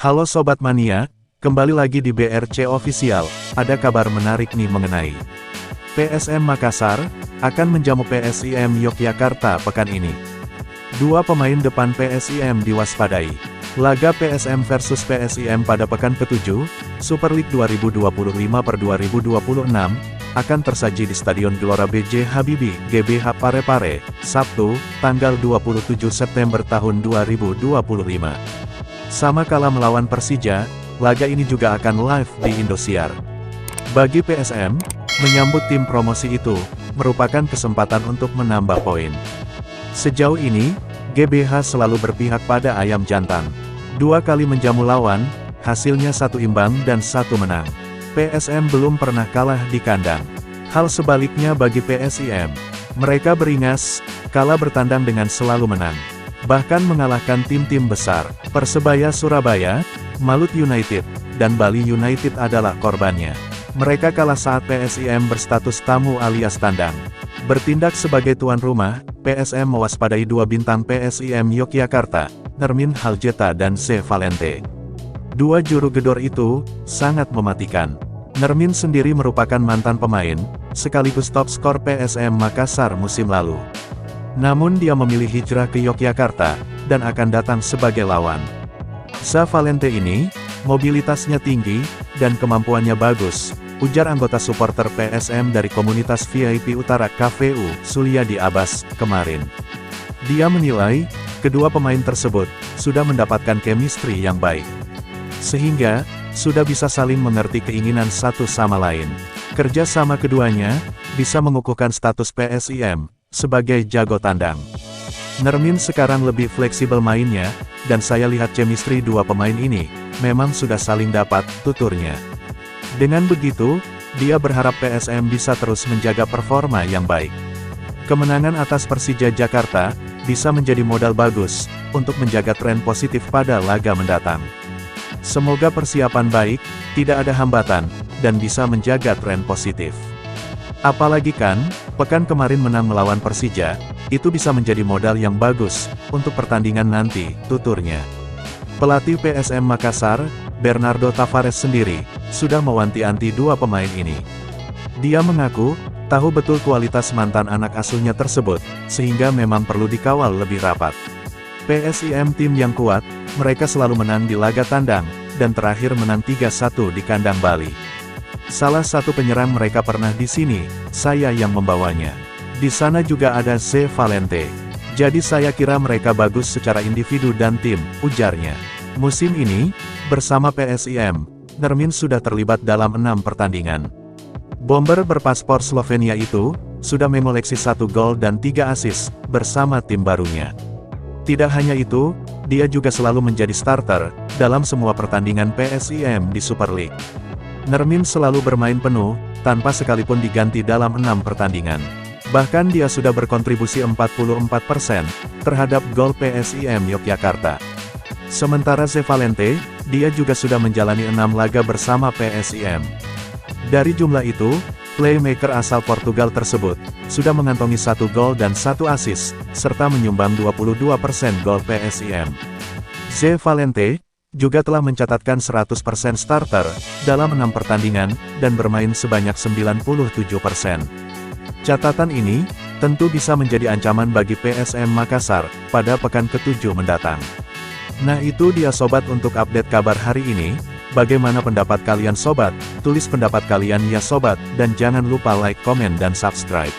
Halo Sobat Mania, kembali lagi di BRC Official. Ada kabar menarik nih mengenai PSM Makassar, akan menjamu PSIM Yogyakarta pekan ini. Dua pemain depan PSIM diwaspadai. Laga PSM versus PSIM pada pekan ke-7, Super League 2025/2026, akan tersaji di Stadion Gelora B.J. Habibie, GBH Parepare, Sabtu, tanggal 27 September tahun 2025. Sama kala melawan Persija, laga ini juga akan live di Indosiar. Bagi PSM, menyambut tim promosi itu, merupakan kesempatan untuk menambah poin. Sejauh ini, GBH selalu berpihak pada ayam jantan. 2 kali menjamu lawan, hasilnya 1 imbang dan 1 menang. PSM belum pernah kalah di kandang. Hal sebaliknya bagi PSIM. Mereka beringas, kala bertandang dengan selalu menang. Bahkan mengalahkan tim-tim besar. Persebaya Surabaya, Malut United, dan Bali United adalah korbannya. Mereka kalah saat PSIM berstatus tamu alias tandang. Bertindak sebagai tuan rumah, PSM mewaspadai 2 bintang PSIM Yogyakarta, Nermin Haljeta dan C. Valente. 2 juru gedor itu sangat mematikan. Nermin sendiri merupakan mantan pemain, sekaligus top skor PSM Makassar musim lalu. Namun dia memilih hijrah ke Yogyakarta, dan akan datang sebagai lawan. C. Valente ini, mobilitasnya tinggi, dan kemampuannya bagus, ujar anggota supporter PSM dari komunitas VIP Utara KVU, Suliadi Abbas, kemarin. Dia menilai, kedua pemain tersebut, sudah mendapatkan chemistry yang baik. Sehingga, sudah bisa saling mengerti keinginan satu sama lain. Kerja sama keduanya, bisa mengukuhkan status PSIM, sebagai jago tandang. Nermin sekarang lebih fleksibel mainnya, dan saya lihat chemistry 2 pemain ini, memang sudah saling dapat, tuturnya. Dengan begitu, dia berharap PSM bisa terus menjaga performa yang baik. Kemenangan atas Persija Jakarta, bisa menjadi modal bagus, untuk menjaga tren positif pada laga mendatang. Semoga persiapan baik, tidak ada hambatan, dan bisa menjaga tren positif. Apalagi kan, pekan kemarin menang melawan Persija, itu bisa menjadi modal yang bagus, untuk pertandingan nanti, tuturnya. Pelatih PSM Makassar, Bernardo Tavares sendiri, sudah mewanti-wanti 2 pemain ini. Dia mengaku, tahu betul kualitas mantan anak asuhnya tersebut, sehingga memang perlu dikawal lebih rapat. PSIM tim yang kuat, mereka selalu menang di laga tandang, dan terakhir menang 3-1 di kandang Bali. Salah satu penyerang mereka pernah di sini, saya yang membawanya. Di sana juga ada C. Valente. Jadi saya kira mereka bagus secara individu dan tim, ujarnya. Musim ini, bersama PSIM, Nermin sudah terlibat dalam 6 pertandingan. Bomber berpaspor Slovenia itu, sudah mengoleksi 1 gol dan 3 assist, bersama tim barunya. Tidak hanya itu, dia juga selalu menjadi starter, dalam semua pertandingan PSIM di Super League. Nermin selalu bermain penuh, tanpa sekalipun diganti dalam 6 pertandingan. Bahkan dia sudah berkontribusi 44% terhadap gol PSIM Yogyakarta. Sementara C. Valente, dia juga sudah menjalani 6 laga bersama PSIM. Dari jumlah itu, playmaker asal Portugal tersebut, sudah mengantongi 1 gol dan 1 assist, serta menyumbang 22% gol PSIM. C. Valente juga telah mencatatkan 100% starter, dalam 6 pertandingan, dan bermain sebanyak 97%. Catatan ini, tentu bisa menjadi ancaman bagi PSM Makassar, pada pekan ke-7 mendatang. Nah itu dia sobat untuk update kabar hari ini. Bagaimana pendapat kalian sobat? Tulis pendapat kalian ya sobat, dan jangan lupa like, komen dan subscribe.